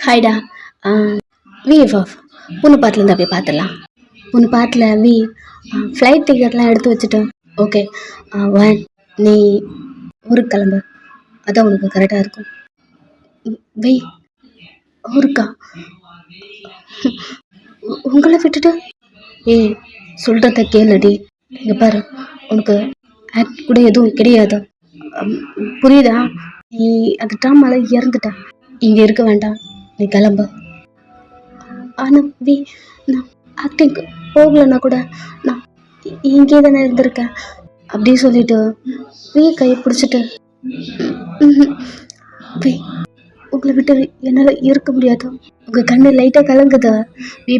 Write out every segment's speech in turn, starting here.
ஹாய்டா. VFF பொண்ணு பாட்டிலேருந்து அப்படியே பார்த்துடலாம். பொண்ணு பாட்டில் ஃப்ளைட் டிக்கெட்லாம் எடுத்து வச்சுட்டேன். ஓகே. ஒன், நீ ஊருக்கு கிளம்பு, அதான் உனக்கு கரெக்டாக இருக்கும். வி ஊருக்கா? உங்களை விட்டுட்டு? ஏய், சொல்கிறத கேளுடி. இங்கே பாரு, உனக்கு ஆக்ட் கூட எதுவும் கிடையாது. புரியுதா? நீ அந்த ட்ராமால இறந்துட்ட. இங்கே இருக்க வேண்டாம், நீ கிளம்பு. ஆனால் நான் ஆக்டிங்க்கு போகலன்னா கூட நான் இங்கே தானே இருந்திருக்கேன் அப்படின்னு சொல்லிட்டு கையை பிடிச்சிட்டு, உங்களை விட்டு என்னால் இருக்க முடியாது. உங்கள் கண்ணு லைட்டாக கலங்குது.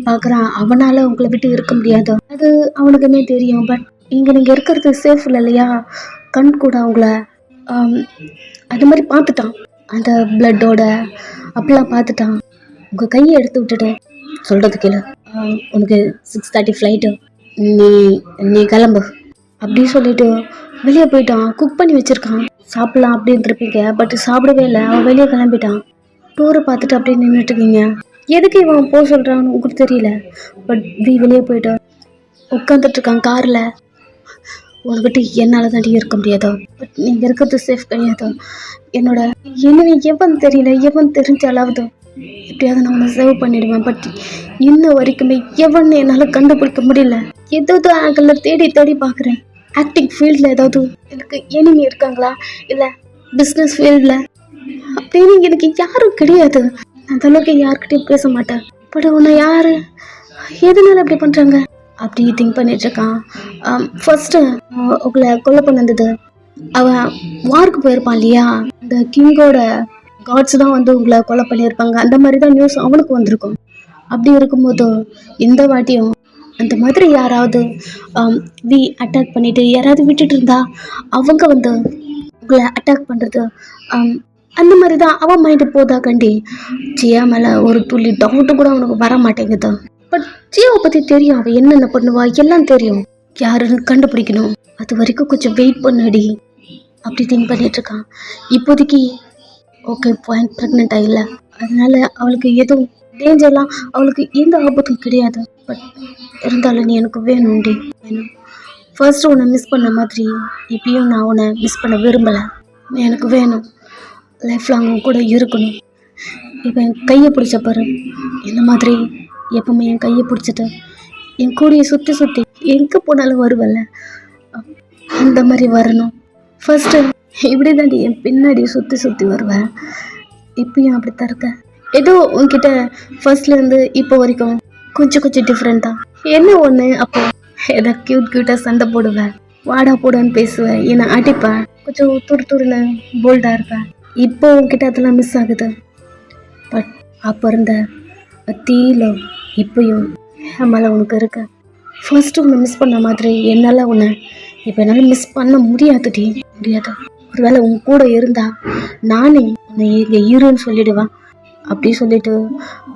பார்க்குறான், அவனால் உங்களை விட்டு இருக்க முடியாது. அது அவனுக்குமே தெரியும். பட் இங்கே நீங்கள் இருக்கிறது சேஃப் இல்லை இல்லையா? கண் கூட அவங்கள அது மாதிரி பார்த்துட்டான், அந்த பிளட்டோட அப்படிலாம் பார்த்துட்டான். உங்கள் கையை எடுத்து விட்டுட்டு சொல்கிறது கேளு. உனக்கு 6:30 ஃப்ளைட்டு, நீ கிளம்பு அப்படின்னு சொல்லிட்டு வெளியே போயிட்டான். குக் பண்ணி வச்சுருக்கான், சாப்பிட்லாம் அப்படி இருந்திருப்பீங்க. பட் சாப்பிடவே இல்லை. அவன் வெளியே கிளம்பிட்டான். டூரை பார்த்துட்டு அப்படியே நின்றுட்டுருக்கீங்க. எதுக்கு இவன் போக சொல்கிறான்னு உங்களுக்கு தெரியல. பட் வெளியே போயிட்டு உட்காந்துட்ருக்கான் காரில். உன்னை விட்டு என்னால் தாண்டி இருக்க முடியாது. பட் நீங்கள் இருக்கிறது சேஃப் கிடையாது. என்னோட என்னன்னு எவன் தெரியல, எவன் தெரிஞ்சாலாவது எப்படியாவது நான் உன்னை சேவ் பண்ணிடுவேன். பட் இன்ன வரைக்குமே எவன் என்னால் கண்டுபிடிக்க முடியல. ஏதாவது ஆங்கிள் தேடி தேடி பார்க்குறேன். ஆக்டிங் ஃபீல்டில் ஏதாவது எனக்கு எனிமி இருக்காங்களா, இல்லை பிஸ்னஸ் ஃபீல்டில் அப்படின்னு எனக்கு யாரும் கிடையாது. அந்த அளவுக்கு யாருக்கிட்டையும் பேச மாட்டேன். பட் உன்னை யார் எதனால அப்படி பண்ணுறாங்க அப்படி திங்க் பண்ணிட்டுருக்கான். ஃபர்ஸ்ட்டு உங்களை கொலை பண்ணது அவன் வாருக்கு போயிருப்பான் இல்லையா? இந்த கிங்கோட காட்ஸ் தான் உங்களை கொலை பண்ணியிருப்பாங்க. அந்த மாதிரி தான் நியூஸ் அவனுக்கு வந்திருக்கும். அப்படி இருக்கும்போது இந்த வாட்டியும் அந்த மாதிரி யாராவது அட்டாக் பண்ணிட்டு யாராவது விட்டுட்டு இருந்தா அவங்க உங்களை அட்டாக் பண்ணுறது அந்த மாதிரி தான் அவன் மைண்டு போதா கண்டி. ஜியா மேலே ஒரு துளி டவுட்டு கூட அவனுக்கு வர மாட்டேங்குது. பட் ஜியாவை பற்றி தெரியும், அவள் என்னென்ன பண்ணுவா எல்லாம் தெரியும். யாருன்னு கண்டுபிடிக்கணும். அது வரைக்கும் கொஞ்சம் வெயிட் பண்ணடி அப்படி திங்க் பண்ணிகிட்ருக்கான். இப்போதைக்கு ஓகே, பாயிண்ட் ப்ரெக்னென்ட் ஆகல, அதனால அவளுக்கு எதுவும் டேஞ்சர்லாம் அவளுக்கு எந்த ஆபத்தும் கிடையாது. பட் இருந்தாலும் நீ எனக்கு வேணும்டி, வேணும். ஃபர்ஸ்ட்டு உன்னை மிஸ் பண்ண மாதிரி இப்பயும் நான் உன்னை மிஸ் பண்ண விரும்பலை. நீ எனக்கு வேணும், லைஃப் லாங்கும் கூட இருக்கணும். இப்போ என் கையை பிடிச்ச பாரு, இந்த மாதிரி எப்பவுமே என் கையை பிடிச்சிட்டு என் கூடையை சுற்றி சுற்றி எங்கே போனாலும் வருவல்ல, அந்த மாதிரி வரணும். ஃபர்ஸ்ட்டு இப்படி தாண்டி என் பின்னாடி சுற்றி சுற்றி வருவேன். இப்பயும் அப்படி தருக்க. ஏதோ உன்கிட்ட ஃபர்ஸ்ட்லேருந்து இப்போ வரைக்கும் கொஞ்சம் கொஞ்சம் டிஃப்ரெண்ட்டாக என்ன ஒன்று. அப்போ ஏதோ க்யூட்டாக சண்டை போடுவேன், வாடா போடான்னு பேசுவேன், என்னை அடிப்பேன், கொஞ்சம் துருன்னு போல்டாக இருப்பேன். இப்போ உன்கிட்ட அதெல்லாம் மிஸ் ஆகுது. பட் அப்போ இருந்த தீயில இப்பயும் என் மேலே உனக்கு இருக்க. ஃபர்ஸ்ட்டு உன்னை மிஸ் பண்ண மாதிரி என்னால் உன்னை இப்போ என்னால் மிஸ் பண்ண முடியாது. ஒருவேளை உன் கூட இருந்தா நானே உன்னை இங்கே இருன்னு சொல்லிடுவேன். அப்படி சொல்லிட்டு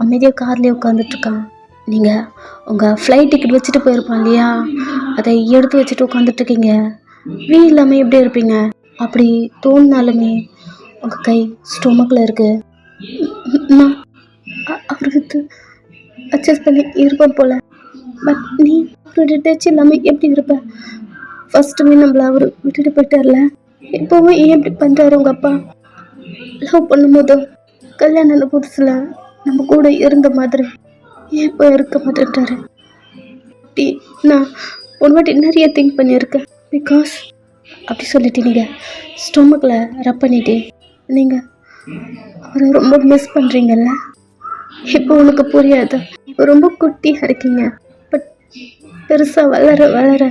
அமைதியாக கார்லேயே உட்காந்துட்ருக்கான். நீங்கள் உங்கள் ஃப்ளைட் டிக்கெட் வச்சுட்டு போயிருப்பான் இல்லையா, அதை எடுத்து வச்சுட்டு உட்காந்துட்ருக்கீங்க. இல்லாமல் எப்படி இருப்பீங்க? அப்படி தோணுனாலுமே உங்கள் கை ஸ்டொமக்கில் இருக்குது. நான் அவருக்கு அட்ஜஸ்ட் பண்ணி இருப்பேன் போல். பட் நீ அவரோட டச் இல்லாமல் எப்படி இருப்பேன்? ஃபஸ்ட்டுமே நம்மளை அவர் விட்டுட்டு போயிட்டார்ல, இப்போவும் ஏன் எப்படி பண்ணுறாரு உங்கள் அப்பா? லவ் பண்ணும்போது கல்யாணம் புதுசில் நம்ம கூட இருந்த மாதிரி ஏன் இப்போ இருக்க மாட்டேன்ட்டாரு? அப்படி நான் ஒரு வாட்டி நிறைய திங்க் பண்ணியிருக்கேன். பிகாஸ் அப்படி சொல்லிட்டு நீங்கள் ஸ்டொமக்கில் ரப் பண்ணிட்டு நீங்கள் அவரை ரொம்ப மிஸ் பண்ணுறீங்கல்ல. இப்போ உனக்கு புரியாது, இப்போ ரொம்ப குட்டியாக இருக்கீங்க. பட் பெருசாக வளர வளர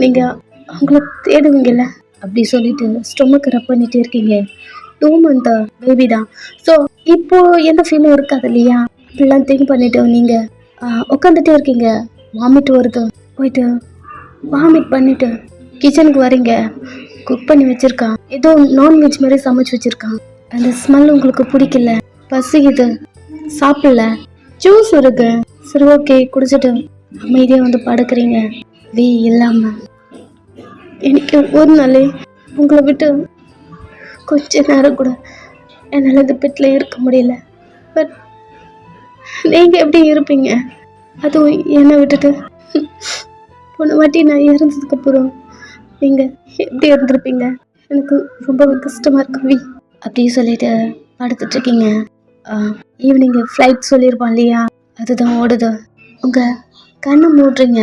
நீங்கள் அவங்கள தேடுவீங்கல்ல. அப்படி சொல்லிட்டு ஸ்டொமக் ரப் பண்ணிகிட்டே இருக்கீங்க. 2 month பேபி தான். ஸோ இப்போது எந்த ஃபீலும் இருக்காது இல்லையா? அப்படிலாம் திங்க் பண்ணிவிட்டு நீங்கள் உட்காந்துட்டே இருக்கீங்க. வாமிட் வருது, போயிட்டு வாமிட் பண்ணிவிட்டு கிச்சனுக்கு வரீங்க. குக் பண்ணி வச்சுருக்கான், ஏதோ நான்வெஜ் மாதிரி சமைச்சு வச்சுருக்கான். அந்த ஸ்மெல் உங்களுக்கு பிடிக்கல, பசிக்குது, சாப்பிடல, ஜூஸ் இருக்கு, சரி ஓகே குடிச்சிட்டு அமைதியாக படுக்கிறீங்க. இல்லாமல் எனக்கு ஒரு நாளே உங்களை விட்டு கொஞ்ச நேரம் கூட என்னால் இந்த பெட்டில் இருக்க முடியல. பட் நீங்கள் எப்படி இருப்பீங்க? அதுவும் என்னை விட்டுட்டு போன வாட்டி நான் இறந்ததுக்கப்புறம் நீங்கள் எப்படி இருந்திருப்பீங்க? எனக்கு ரொம்பவே கஷ்டமாக இருக்கு வி. அப்படி சொல்லிட்டு படுத்துட்ருக்கீங்க. ஈவினிங்கு ஃப்ளைட் சொல்லியிருப்பான் இல்லையா, அதுதான் ஓடுது. உங்கள் கண்ணை மூடுறீங்க.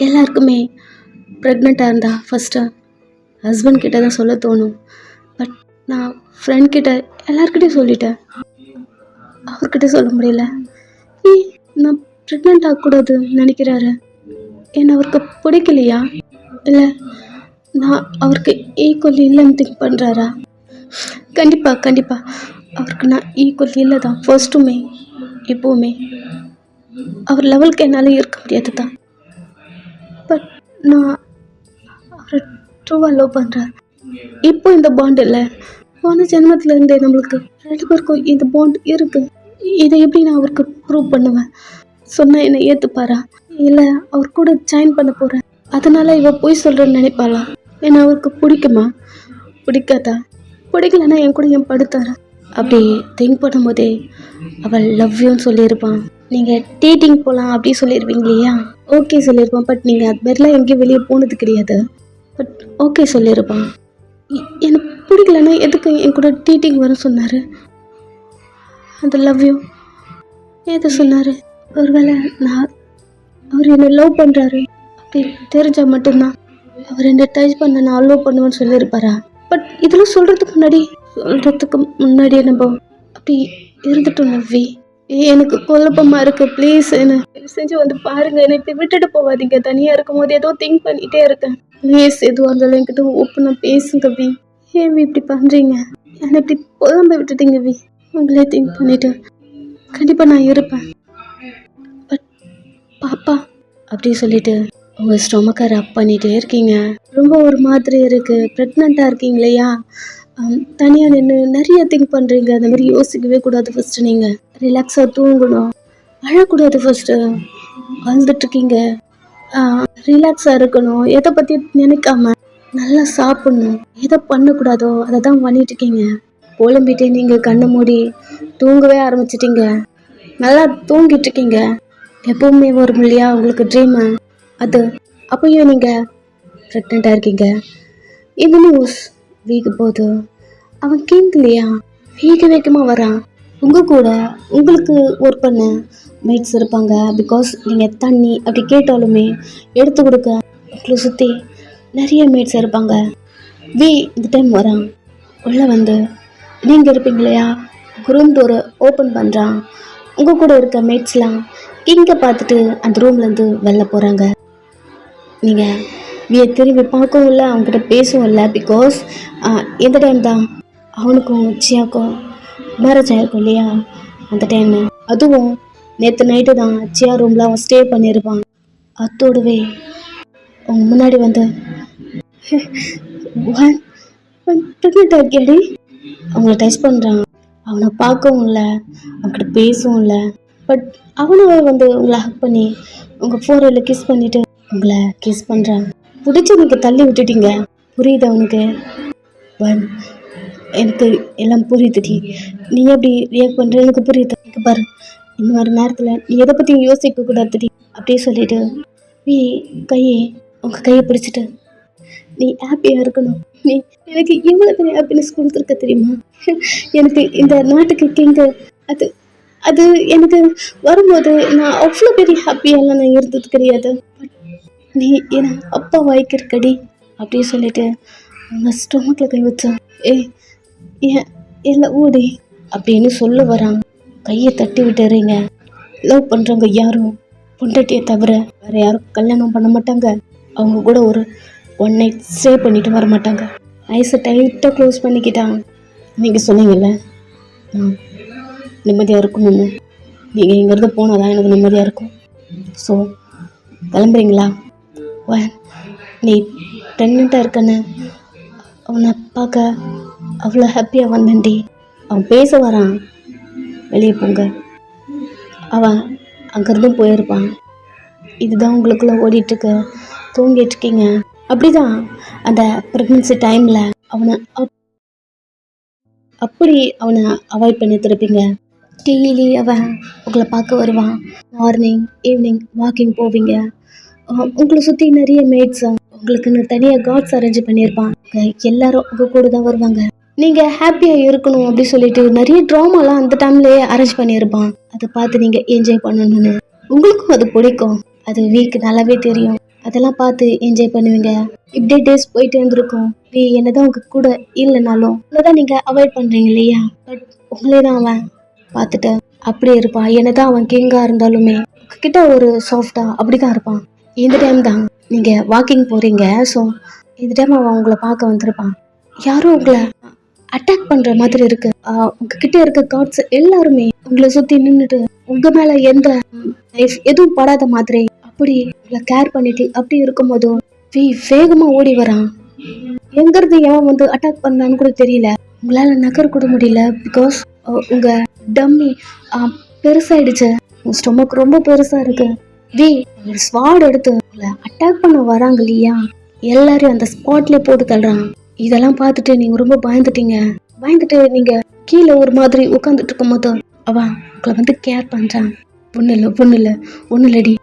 எல்லாருக்குமே ப்ரெக்னெண்ட்டாக இருந்தால் ஃபஸ்ட்டு ஹஸ்பண்ட் கிட்ட தான் சொல்ல தோணும். பட் நான் ஃப்ரெண்ட் கிட்ட எல்லாருக்கிட்டையும் சொல்லிட்டேன், அவர்கிட்ட சொல்ல முடியல. நான் ப்ரெக்னெண்ட் ஆகக்கூடாதுன்னு நினைக்கிறாரு. என்னை அவருக்கு பிடிக்கலையா, இல்லை நான் அவருக்கு ஈக்குவல் இல்லைன்னு திங்க் பண்ணுறாரா? கண்டிப்பாக அவருக்கு நான் ஈக்குவல் இல்லை தான் ஃபர்ஸ்ட்டுமே இப்போவுமே. அவர் லெவலுக்கு என்னால் இருக்க முடியாது தான். பட் நான் அவரை ட்ரூவாக லவ் பண்ணுறேன். இப்போ இந்த பாண்ட் இல்லை, போன ஜென்மத்துலேருந்தே நம்மளுக்கு 2 பேருக்கும் இந்த பாண்ட் இருக்குது. இதை எப்படி நான் அவருக்கு ப்ரூவ் பண்ணுவேன்? சொன்னால் என்னை ஏற்றுப்பாரா? இல்லை அவர் கூட ஜாயின் பண்ண போகிறேன், அதனால் இவ போய் சொல்கிறேன்னு நினைப்பாளா? என்னை அவருக்கு பிடிக்குமா பிடிக்காதா? பிடிக்கலன்னா என் கூட என் படுத்தாரா? அப்படி திங்க் பண்ணும்போதே அவள் லவ் யூன்னு சொல்லியிருப்பான். நீங்கள் டேட்டிங் போகலாம் அப்படி சொல்லியிருப்பீங்க இல்லையா? ஓகே சொல்லியிருப்பான். பட் நீங்கள் அது மாதிரிலாம் எங்கேயும் வெளியே போனது கிடையாது. பட் ஓகே சொல்லியிருப்பான். எனக்கு பிடிக்கலன்னா எதுக்கு என் கூட டேட்டிங் வர சொன்னார்? அந்த லவ் யூ எது சொன்னார்? ஒருவேளை நான் அவர் என்னை லவ் பண்ணுறாரு அப்படி தெரிஞ்சால் மட்டும்தான் அவர் என்னை டச் பண்ண நான் அலோவ் பண்ணுவேன்னு சொல்லியிருப்பாரா? பட் இதெல்லாம் சொல்கிறதுக்கு முன்னாடியே நம்ம அப்படி இருந்துட்டோம் லவ்வி. எனக்கு குழப்பமாக இருக்குது. ப்ளீஸ் என்னை செஞ்சு வந்து பாருங்கள். என்னை இப்படி விட்டுட்டு போகாதீங்க. தனியாக இருக்கும் போது ஏதோ திங்க் பண்ணிகிட்டே இருக்கேன். ப்ளீஸ் எதுவாக இருந்தாலும் என்கிட்ட ஓப்பனாக பேசுங்க வி. ஏன் வி இப்படி பண்ணுறீங்க? என்னை இப்படி புலம்ப விட்டுட்டீங்க வி. உங்களே திங்க் பண்ணிவிட்டு கண்டிப்பாக நான் இருப்பேன். பட் பாப்பா அப்படி சொல்லிட்டு உங்கள் ஸ்டொமக்கை ரப் பண்ணிகிட்டே இருக்கீங்க. ரொம்ப ஒரு மாதிரி இருக்குது. ப்ரெக்னெண்ட்டாக இருக்கீங்க இல்லையா? தனியாக நின்று நிறைய திங்க் பண்ணுறீங்க. அந்த மாதிரி யோசிக்கவே கூடாது. ஃபஸ்ட்டு நீங்கள் ரிலாக்ஸாக தூங்கணும், அழக்கூடாது. ஃபஸ்ட்டு அழுதுட்ருக்கீங்க, ரிலாக்ஸாக இருக்கணும். எதை பற்றி நினைக்காம நல்லா சாப்பிட்ணும். எதை பண்ணக்கூடாதோ அதை தான் பண்ணிட்டுருக்கீங்க. புலம்பிட்டு நீங்கள் கண்ணை மூடி தூங்கவே ஆரம்பிச்சிட்டிங்க. நல்லா தூங்கிட்டுருக்கீங்க. எப்பவுமே வரும் இல்லையா உங்களுக்கு ட்ரீமு, அது அப்பயும் நீங்கள் ப்ரெக்னெண்ட்டாக இருக்கீங்க. இந்த நியூஸ் வீக்கு போது அவன் கிங் இல்லையா, வேகமாக வரான். உங்கள் கூட உங்களுக்கு ஒர்க் பண்ண மேட்ஸ் இருப்பாங்க. பிகாஸ் நீங்கள் தண்ணி அப்படி கேட்டாலுமே எடுத்து கொடுக்க உங்களை சுற்றி நிறைய மேட்ஸ் இருப்பாங்க. இந்த டைம் வரான். உள்ளே வந்து நீங்கள் இருப்பீங்க இல்லையா, ரூம் டோரை ஓப்பன் பண்ணுறான். உங்கள் கூட இருக்க மேட்ஸ்லாம் கிங்கை பார்த்துட்டு அந்த ரூம்லேருந்து வெளில போகிறாங்க. நீங்கள் திரும்பி பார்க்கவும் இல்லை, அவங்ககிட்ட பேசவும் இல்லை. பிகாஸ் எந்த டைம் தான் அவனுக்கும் சியாக்கும் மேரேஜ் ஆகிருக்கும் இல்லையா, அந்த டைமு. அதுவும் நேற்று நைட்டு தான் சியா ரூமில் அவன் ஸ்டே பண்ணியிருப்பான். அதோடவே அவங்க முன்னாடி வந்து ப்ரெக்னெண்ட் ஆகியாடி அவங்கள டச் பண்ணுறான். அவனை பார்க்கவும் இல்லை, அவன்கிட்ட பேசவும் இல்லை. பட் அவனும் வந்து உங்களை ஹக் பண்ணி உங்கள் ஃபோரில் கிஸ் பண்ணிவிட்டு உங்களை கிஸ் பண்ணுறான். பிடிச்சி நீங்கள் தள்ளி விட்டுட்டீங்க. புரியுது அவனுக்கு. எனக்கு எல்லாம் புரியுதுடி, நீ எப்படி ரியாக்ட் பண்ணுற எனக்கு புரியுது. எனக்கு பாரு, இந்த மாதிரி நேரத்தில் நீ எதை பற்றி யோசிக்க கூடாதுடி அப்படியே சொல்லிவிட்டு நீ உங்கள் கையை பிடிச்சிட்டு நீ ஹாப்பியாக இருக்கணும். நீ எனக்கு இவ்வளோ பெரிய ஹாப்பினஸ் கொடுத்துருக்க தெரியுமா? எனக்கு இந்த நாட்டுக்கு கிங்கு அது அது எனக்கு வரும்போது நான் அவ்வளோ பெரிய ஹாப்பியெல்லாம் நான் இருந்தது கிடையாது. நீ என் அப்பா வாய்க்கிருக்கடி அப்படியே சொல்லிட்டு அவங்க ஸ்டொமக்கில் கை வச்சான். இல்லை ஊடி அப்படின்னு சொல்ல வரான். கையை தட்டி விட்டுறீங்க. லவ் பண்ணுறவங்க யாரும் பொண்டாட்டியை தவிர வேறு யாரும் கல்யாணம் பண்ண மாட்டாங்க. அவங்க கூட ஒரு 1 night ஸ்டே பண்ணிட்டு வர மாட்டாங்க. ஐஸை டைட்டாக க்ளோஸ் பண்ணிக்கிட்டான். நீங்கள் சொன்னீங்கல்ல நிம்மதியாக இருக்கணும்னு. நீங்கள் இங்கேருந்து போனால் தான் எனக்கு நிம்மதியாக இருக்கும். ஸோ கிளம்புறீங்களா? நீ ப்ரெக்னெண்ட்டாக இருக்கன்னு அவனை பார்க்க அவ்வளோ ஹாப்பியாக வந்தேன்டி. அவன் பேச வரான், வெளியே போங்க. அவன் அங்கேருந்தும் போயிருப்பான். இதுதான் உங்களுக்குள்ளே ஓடிட்டுருக்கு, தூங்கிட்டுருக்கீங்க. அப்படி தான் அந்த ப்ரெக்னென்சி டைமில் அவனை அப்படி அவனை அவாய்ட் பண்ணி திருப்பீங்க. டெய்லி அவன் உங்களை பார்க்க வருவான். மார்னிங் ஈவினிங் வாக்கிங் போவீங்க. உங்களை சுற்றி நிறைய மேட்ஸ், உங்களுக்குன்னு தனியாக கார்ட்ஸ் அரேஞ்ச் பண்ணியிருப்பான். எல்லாரும் உங்கள் கூட தான் வருவாங்க. நீங்கள் ஹாப்பியாக இருக்கணும் அப்படி சொல்லிட்டு நிறைய ட்ராமாலாம் அந்த டைம்லேயே அரேஞ்ச் பண்ணியிருப்பான். அதை பார்த்து நீங்கள் என்ஜாய் பண்ணணும்னு உங்களுக்கும் அது பிடிக்கும். அது வீக்கு நல்லாவே தெரியும். அதெல்லாம் பார்த்து என்ஜாய் பண்ணுவீங்க. இப்படியே டேஸ் போயிட்டு இருந்திருக்கும். என்னதான் உங்க கூட இல்லைனாலும் தான் நீங்கள் அவாய்ட் பண்ணுறீங்க இல்லையா? பட் உங்களே தான் அவன் பார்த்துட்டு அப்படியே இருப்பான். என்னதான் அவன் கிங்காக இருந்தாலுமே உங்ககிட்ட ஒரு சாஃப்டா அப்படிதான் இருப்பான். இந்த டைம் தான் நீங்கள் வாக்கிங் போகிறீங்க. ஸோ இந்த டைம் அவன் உங்களை பார்க்க வந்திருப்பான். யாரும் உங்களை அட்டாக் பண்ணுற மாதிரி இருக்கு. உங்ககிட்ட இருக்க கார்ட்ஸ் எல்லாருமே உங்களை சுற்றி நின்றுட்டு உங்கள் மேலே எந்த எதுவும் படாத மாதிரி அப்படி உங்களை கேர் பண்ணிட்டு அப்படி இருக்கும்போது வேகமாக ஓடி வரான். எங்கிறது ஏன் வந்து அட்டாக் பண்ணான்னு கூட தெரியல. உங்களால் நகர கூட முடியல. பிகாஸ் உங்கள் டம்மி பெருசாயிடுச்சு. உங்கள் ஸ்டொமக் ரொம்ப பெருசாக இருக்கு. ஒரு ஸ்வாட் எடுத்து உங்களை அட்டாக் பண்ண வராங்க இல்லையா, எல்லாரையும் அந்த ஸ்பாட்லேயே போட்டு தள்ளுறான். இதெல்லாம் பார்த்துட்டு நீங்கள் ரொம்ப பயந்துட்டு நீங்கள் கீழே ஒரு மாதிரி உட்காந்துட்டு இருக்கும் போது அவன் உங்களை வந்து கேர் பண்ணுறான். ஒன்றும் இல்லடி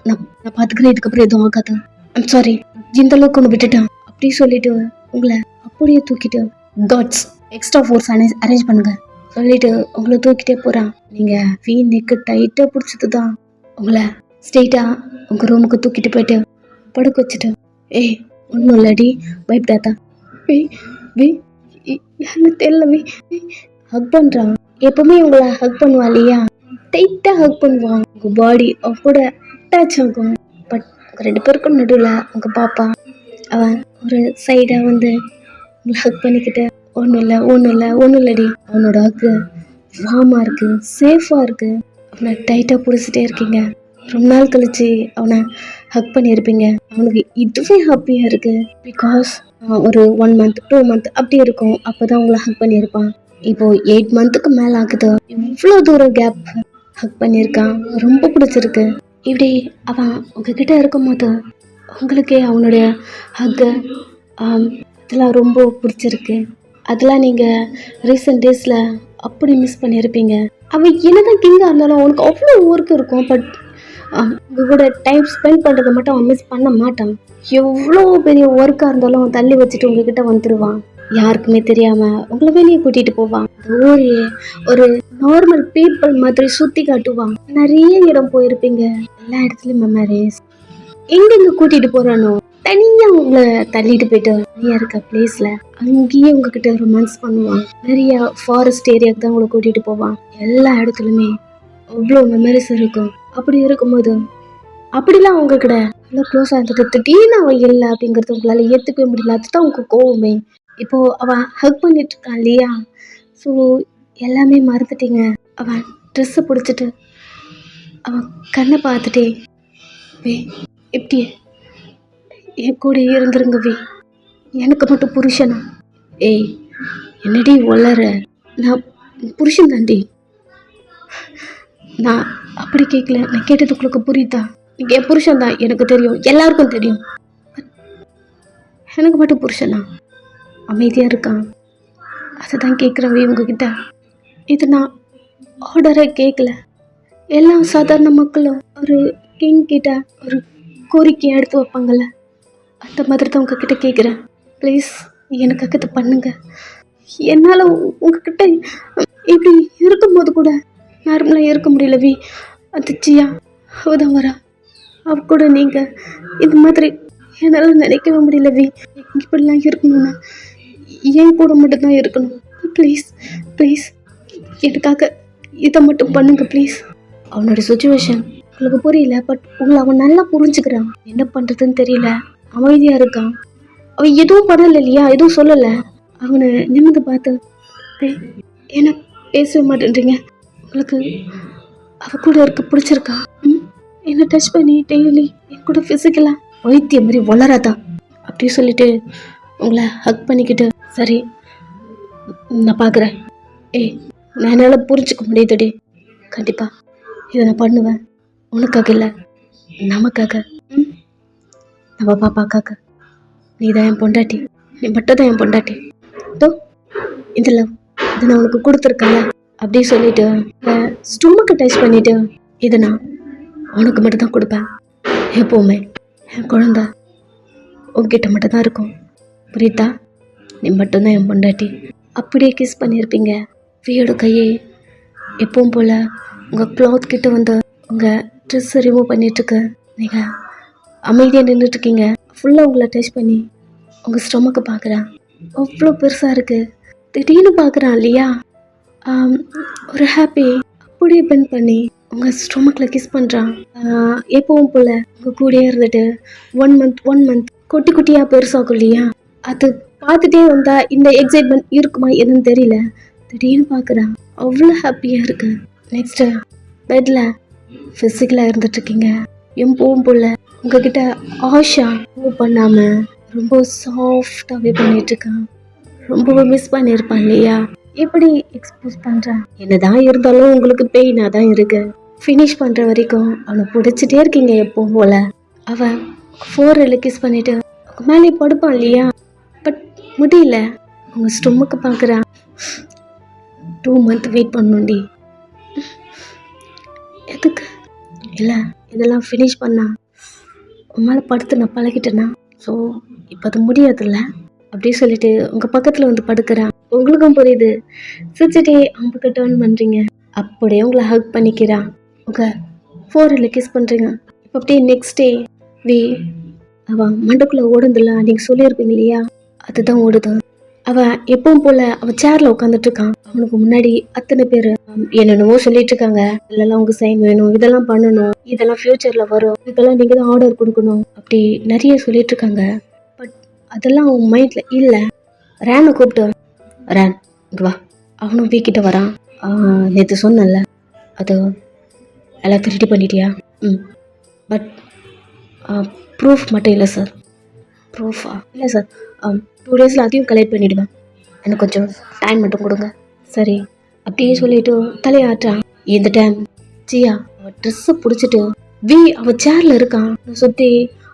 நான் பார்த்துக்கிறேன், இதுக்கப்புறம் எதுவும் ஆகாது, ஐம் சாரி, இந்த அளவுக்கு ஒன்று விட்டுட்டான் அப்படி சொல்லிட்டு உங்களை அப்படியே தூக்கிட்டு காட்ஸ் எக்ஸ்ட்ரா ஃபோர்ஸ் அரேஞ்ச் பண்ணுங்க சொல்லிட்டு உங்களை தூக்கிட்டே போகிறான். நீங்கள் நெக்கு டைட்டாக பிடிச்சது தான் உங்களை ஸ்ட்ரெயிட்டாக உங்கள் ரூமுக்கு தூக்கிட்டு போயிட்டு படுக்க வச்சுட்டு ஒன்றும் இல்லடி பயப்படாதா யாருன்னு தெரியல ஹக் பண்ணுறான். எப்பவுமே உங்களை ஹக் பண்ணுவான் இல்லையா, டைட்டாக ஹக் பண்ணுவான். உங்கள் பாடி கூட அட்டாச் ஆகும். பட் உங்கள் 2 பேருக்கும் நடுவில் உங்கள் பாப்பா அவன் ஒரு சைடாக வந்து உங்களை ஹக் பண்ணிக்கிட்டு ஒன்றும் இல்லடி அவனோட ஹக்கு வார்மாக இருக்குது, சேஃபாக இருக்குது. அவனை டைட்டாக பிடிச்சிட்டே இருக்கீங்க. ரொம்ப நாள் கழிச்சு அவனை ஹக் பண்ணியிருப்பீங்க. அவனுக்கு இதுவே ஹாப்பியாக இருக்குது. பிகாஸ் ஒரு 1 month 2 month அப்படி இருக்கும். அப்போ தான் உங்களை ஹக் பண்ணியிருப்பான். இப்போது 8 monthக்கு மேலே ஆகுது. இவ்வளோ தூரம் கேப் ஹக் பண்ணியிருக்கான். ரொம்ப பிடிச்சிருக்கு. இப்படி அவன் உங்ககிட்ட இருக்கும்போது உங்களுக்கே அவனுடைய ஹக்கு அதெல்லாம் ரொம்ப பிடிச்சிருக்கு. அதெல்லாம் நீங்கள் ரீசெண்ட் டேஸில் அப்படி மிஸ் பண்ணியிருப்பீங்க. அவன் என்னதான் கிங்காக இருந்தாலும் அவனுக்கு அவ்வளோ ஒர்க் இருக்கும். பட் உங்கள் கூட டைம் ஸ்பெண்ட் பண்ணுறதை மட்டும் அவன் மிஸ் பண்ண மாட்டான். எவ்வளோ பெரிய ஒர்க்காக இருந்தாலும் அவன் தள்ளி வச்சுட்டு உங்ககிட்ட வந்துடுவான். யாருக்குமே தெரியாமல் உங்களை வெளியே கூட்டிகிட்டு போவான். ஒரு நார்மல் பீப்புள் மாதிரி சுற்றி காட்டுவான். நிறைய இடம் போயிருப்பீங்க. எல்லா இடத்துலையும் மெமரிஸ். எங்கெங்கே கூட்டிகிட்டு போகிறானோ தனியாக உங்களை தள்ளிட்டு போயிட்டு நிறைய இருக்க பிளேஸில் அங்கேயே உங்ககிட்ட ரொமான்ஸ் பண்ணுவான். நிறைய ஃபாரஸ்ட் ஏரியாவுக்கு தான் உங்களை கூட்டிகிட்டு போவான். எல்லா இடத்துலையுமே அவ்வளோ மெமரிஸ் இருக்கும். அப்படி இருக்கும்போது அப்படிலாம் உங்ககிட்ட அவ்வளோ க்ளோஸாக இருந்துட்டு திடீர்னு அவன் இல்லை அப்படிங்கிறது உங்களால் ஏற்றுக்கவே முடியல. அதுதான் உங்கள் கோவமே. இப்போது அவன் ஹக் பண்ணிட்டு இருக்கான் இல்லையா, ஸோ எல்லாமே மறந்துட்டீங்க. அவன் ட்ரெஸ்ஸை பிடிச்சிட்டு அவன் கண்ணை பார்த்துட்டே எப்படி என் கூட இருந்துருங்க எனக்கு மட்டும் புருஷனா? என்னடி வளர, நான் புருஷன் தாண்டி. நான் அப்படி கேட்கல. நான் கேட்டது உங்களுக்கு புரியுதா? நீங்கள் என் புருஷன் தான், எனக்கு தெரியும், எல்லாருக்கும் தெரியும். எனக்கு மட்டும் புருஷனா? அமைதியாக இருக்கான். அதை தான் கேட்குறேன் உங்ககிட்ட. இது நான் ஆர்டரை கேட்கல. எல்லா சாதாரண மக்களும் ஒரு கிங் கிட்ட ஒரு கோரிக்கையை எடுத்து வைப்பாங்கள்ல, அந்த மாதிரி தான் உங்ககிட்ட கேட்குறேன். ப்ளீஸ் எனக்காக இதை பண்ணுங்க. என்னால் உங்ககிட்ட இப்படி இருக்கும்போது கூட நார்மலாக இருக்க முடியல அந்த ஜியா அவதான் வரா. அவ கூட நீங்கள் இந்த மாதிரி என்னால் நினைக்கவே முடியல இப்படிலாம் இருக்கணும்னா என் கூட மட்டும்தான் இருக்கணும். ப்ளீஸ் எனக்காக இதை மட்டும் பண்ணுங்க ப்ளீஸ். அவனோட சுச்சுவேஷன் உங்களுக்கு புரியல. பட் உங்களை அவன் நல்லா புரிஞ்சுக்கிறான். என்ன பண்ணுறதுன்னு தெரியல. அமைதியாக இருக்கான். அவன் எதுவும் பண்ணலை இல்லையா, எதுவும் சொல்லலை. அவனை நிமிர்ந்து பார்த்து என்ன பேசவே மாட்டேன்றீங்க, உங்களுக்கு அவ கூட இருக்க பிடிச்சிருக்கா? என்னை டச் பண்ணி டெய்லி என் கூட ஃபிசிக்கலாக வைத்தியம் மாதிரி வளராதா அப்படி சொல்லிட்டு உங்களை ஹக் பண்ணிக்கிட்டு சரி நான் பார்க்குறேன். நான் என்னால் புரிஞ்சுக்க முடியுதுடி. கண்டிப்பாக இதை நான் பண்ணுவேன். உனக்காக இல்லை, நமக்காக, நம்ம பாப்பாக்காக. நீ தான் என் பொண்டாட்டி, நீ மட்டும் தான் என் பொண்டாட்டி. இதோ இந்த லவ் இதை நான் உனக்கு கொடுத்துருக்கேன்ல, அப்படி சொல்லிட்டு ஸ்டொமக்கு டச் பண்ணிட்டு இதை நான் உனக்கு மட்டும் தான் கொடுப்பேன். எப்போவுமே என் குழந்தை உங்ககிட்ட மட்டும்தான் இருக்கும். புரியுதா? நீ மட்டும்தான் என் பொண்டாட்டி. அப்படியே கிஸ் பண்ணியிருப்பீங்க. வியோட கையை எப்பவும் போல் உங்கள் க்ளாத் கிட்ட வந்து உங்கள் ட்ரெஸ்ஸை ரிமூவ் பண்ணிட்டுருக்கு. நீங்கள் அமைதியாக நின்றுட்டுருக்கீங்க. ஃபுல்லாக உங்களை டச் பண்ணி உங்கள் ஸ்டொமக்கை பார்க்குறேன். அவ்வளோ பெருசாக இருக்குது. திடீர்னு பார்க்குறான் இல்லையா, ஒரு ஹாப்பி அப்படியே பெண்ட் பண்ணி உங்கள் ஸ்டொமக்கில் கிஸ் பண்ணுறான். எப்பவும் போல் உங்கள் கூடயே இருந்துட்டு 1 மந்த் குட்டி குட்டியாக பெருசாகும் இல்லையா, அது பார்த்துட்டே வந்தால் இந்த எக்ஸைட்மெண்ட் இருக்குமா என்னன்னு தெரியல. திடீர்னு பார்க்குறான். அவ்வளோ ஹாப்பியாக இருக்கு. நெக்ஸ்ட்டு பெட்டில் ஃபிசிக்கலாக இருந்துட்டுருக்கீங்க. எப்பவும் போல் உங்ககிட்ட ஆஷா மூவ் பண்ணாமல் ரொம்ப சாஃப்டாகவே பண்ணிகிட்ருக்கான். ரொம்பவே மிஸ் பண்ணியிருப்பான் இல்லையா, எப்படி எக்ஸ்போஸ் பண்ணுறான். என்னதான் இருந்தாலும் உங்களுக்கு பெயினாக தான் இருக்கு. ஃபினிஷ் பண்ணுற வரைக்கும் அவனை பிடிச்சிட்டே இருக்கீங்க எப்பவும் போல். அவன் 4 கிஸ் பண்ணிவிட்டு அவங்க மேலே படுப்பான் இல்லையா, பட் முடியல. உங்கள் ஸ்டொமக்கு பார்க்குறான். 2 மந்த் வெயிட் பண்ணணுண்டி. எதுக்கு? இல்லை, இதெல்லாம் ஃபினிஷ் பண்ணா உன் மேலே படுத்து நான் பழகிட்டேன்னா, ஸோ இப்போ அது முடியாதுல்ல அப்படி சொல்லிட்டு உங்கள் பக்கத்தில் வந்து படுக்கிறான். உங்களுக்கும் புரியுது. சிரிச்சுட்டே அவங்க டர்ன் பண்ணுறீங்க. அப்படியே உங்களை ஹக் பண்ணிக்கிறான். உங்கள் 4 கிஸ் பண்ணுறீங்க. இப்போ அப்படியே நெக்ஸ்ட் டே அவன் மண்டக்குள்ளே ஓடுந்துல நீங்கள் சொல்லியிருப்பீங்க இல்லையா, அதுதான் ஓடுது. அவன் எப்பவும் போல் அவன் சேரில் உட்காந்துட்டு இருக்கான். அவனுக்கு முன்னாடி அத்தனை பேர் என்னென்னவோ சொல்லிட்டு இருக்காங்க. இதெல்லாம் உங்க சைன் வேணும், இதெல்லாம் பண்ணணும், இதெல்லாம் ஃபியூச்சரில் வரும், இதெல்லாம் நீங்கள் தான் ஆர்டர் கொடுக்கணும், அப்படி நிறைய சொல்லிட்டு இருக்காங்க. பட் அதெல்லாம் அவன் மைண்டில் இல்லை. ரேனை கூப்பிட்டு, ரேன் இங்கே வா. அவனும் வீக்கிட்ட வரான். நேற்று சொன்னல, அது எல்லாத்தையும் ரெடி பண்ணிட்டியா? பட் ப்ரூஃப் மட்டும் இல்லை சார். ப்ரூஃபா? இல்லை சார், 2 டேஸில் அதையும் கலெக்ட் பண்ணிவிடுவேன். எனக்கு கொஞ்சம் டைம் மட்டும் கொடுங்க. சரி அப்படியே சொல்லிவிட்டு தலையாட்டான். இந்த டைம் ஜியா அவள் ட்ரெஸ்ஸை பிடிச்சிட்டு அவள் சேரில் இருக்கான். சுற்றி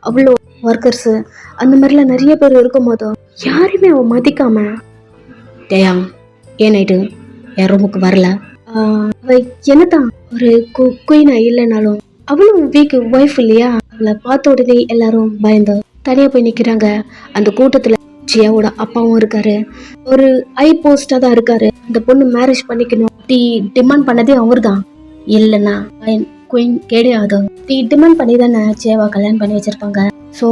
அவ்வளோ ஒர்க்கர்ஸு அந்த மாதிரிலாம் நிறைய பேர் இருக்கும் போதும் யாரையுமே அவள் மதிக்காம, டேயா ஏன் நைட்டு என் ரூமுக்கு வரல? அவள் என்னதான் ஒரு குயினா இல்லைனாலும் அவளும் வீக்கு ஒய்ஃப் இல்லையா? அவளை பார்த்த உடனே எல்லாரும் பயந்து தனியாக போய் நிற்கிறாங்க. அந்த கூட்டத்தில் ஜியாவோட அப்பாவும் இருக்காரு. ஒரு ஐ போஸ்டாக தான் இருக்காரு. அந்த பொண்ணு மேரேஜ் பண்ணிக்கணும் டிமாண்ட் பண்ணதே அவர் தான். இல்லைன்னா குயின் கிடையாது. டிமாண்ட் பண்ணி தானே ஜியாவா கல்யாணம் பண்ணி வச்சிருப்பாங்க. ஸோ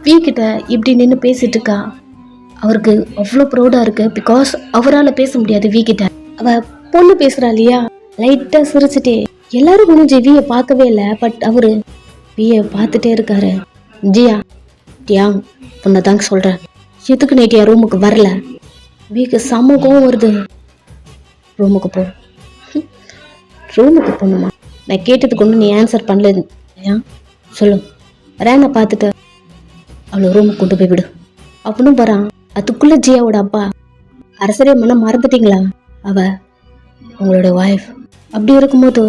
வீக்கிட்ட இப்படி நின்று பேசிட்டு இருக்கா. அவருக்கு அவ்வளோ ப்ரௌடாக இருக்கு. பிகாஸ் அவரால் பேச முடியாது வீக்கிட்ட. அவ பொண்ணு பேசுறா இல்லையா, லைட்டாக சிரிச்சுட்டே. எல்லாரும் முடிஞ்சு வியை பார்க்கவே இல்லை. பட் அவரு வியை பார்த்துட்டே இருக்காரு. ஜியா டியாங் பொண்ணை தாங்க சொல்கிறேன், எதுக்கு நைட்டு என் ரூமுக்கு வரல? வீக்கு சமூகம் வருது. ரூமுக்கு போ. ரூமுக்கு போகணுமா? நான் கேட்டதுக்கு ஒன்று நீ ஆன்சர் பண்ணல. ஏன் சொல்லு. ரேனை பார்த்துட்டு அவளை ரூமுக்கு கொண்டு போய் விடு. அவனும் வரான். அதுக்குள்ளே ஜியாவோட அப்பா, அரசரே மனம் மறந்துட்டீங்களா? அவ உங்களோட ஒய்ஃப். அப்படி இருக்கும்போது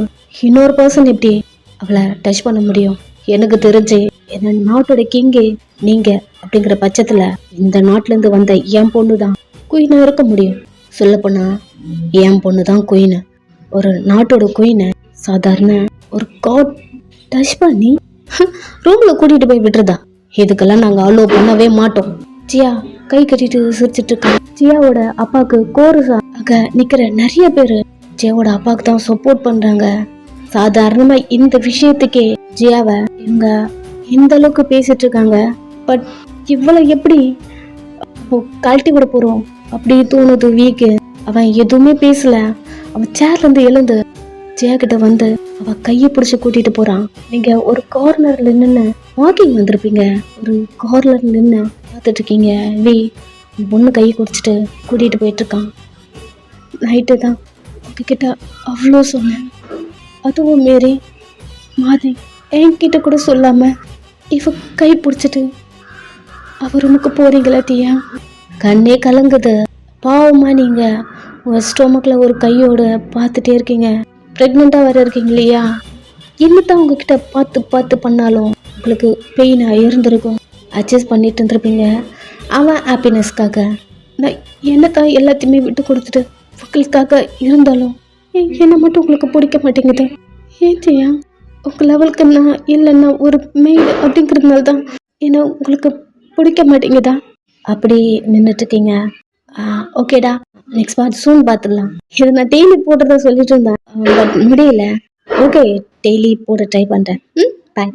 இன்னொரு பர்சன் எப்படி அவளை டச் பண்ண முடியும்? எனக்கு தெரிஞ்சு என்ன நாட்டோட கிங்கே நீங்க அப்படிங்கிற பட்சத்துல இந்த நாட்டிலேருந்து வந்த என் பொண்ணு தான் குயினா இருக்க முடியும். சொல்ல போனா என் பொண்ணு தான் குயின். ஒரு நாட்டோட குயினை சாதாரண ஒரு காட் டச் பண்ணி ரூம்ல கூட்டிட்டு போய் விடுறதா? இதுக்கெல்லாம் நாங்க அலோவ் பண்ணவே மாட்டோம். ஜியா கை கட்டிட்டு சிரிச்சிட்டு இருக்கா. ஜியாவோட அப்பாவுக்கு கோரஸா அங்க நிக்கிற நிறைய பேரு ஜியாவோட அப்பாவுக்கு தான் சப்போர்ட் பண்றாங்க. சாதாரணமா இந்த விஷயத்துக்கே ஜியாவை இவங்க இந்த அளவுக்கு பேசிட்டு இருக்காங்க. பட் இவ்வளவு எப்படி கழட்டி விட போறோம் அப்படி தோணுது வீக்கு. அவன் எதுவுமே பேசல. அவன் சேர்ல இருந்து எழுந்து ஜியா கிட்ட வந்து அவ கையை பிடிச்சி கூட்டிட்டு போறான். நீங்க ஒரு கார்னர்ல நின்று வாக்கிங் வந்திருப்பீங்க. ஒரு கார்னர்ல நின்று பார்த்துட்டு இருக்கீங்க. பொண்ணு கையை குடிச்சிட்டு கூட்டிட்டு போயிட்டு இருக்கான். நைட்டு தான் உங்ககிட்ட அவ்வளோ சொன்னேன். அதுவும் மாரி என்கிட்ட கூட சொல்லாம இவ கை பிடிச்சிட்டு அவ ரூமுக்கு போறீங்களா டியா? கண்ணே கலங்குது. பாவமா நீங்க உங்க ஸ்டொமக்ல ஒரு கையோட பார்த்துட்டே இருக்கீங்க. ப்ரெக்னெண்டா வர இருக்கீங்க இல்லையா? என்னத்தான் உங்ககிட்ட பார்த்து பண்ணாலும் உங்களுக்கு பெயினாக இருந்திருக்கும். அட்ஜஸ்ட் பண்ணிட்டு இருந்திருப்பீங்க. அவன் ஹாப்பினஸ்க்காக நான் என்னத்தான் எல்லாத்தையுமே விட்டு கொடுத்துட்டு உங்களுக்காக இருந்தாலும் என்ன மட்டும் உங்களுக்கு பிடிக்க மாட்டேங்குது? ஏன் ஜெயா? உங்கள் லெவலுக்கு நான் இல்லைன்னா ஒரு மெய்டு அப்படிங்கிறதுனால தான் என்ன உங்களுக்கு பிடிக்க மாட்டேங்குதா? அப்படி நின்றுட்டுருக்கீங்க. ஓகேடா, நெக்ஸ்ட் பார்ட் சூன் பார்த்துடலாம். இதை நான் டெய்லி போடுறதா சொல்லிட்டு இருந்தேன், பட் முடியல. ஓகே, டெய்லி போட ட்ரை பண்ணுறேன். பாய்.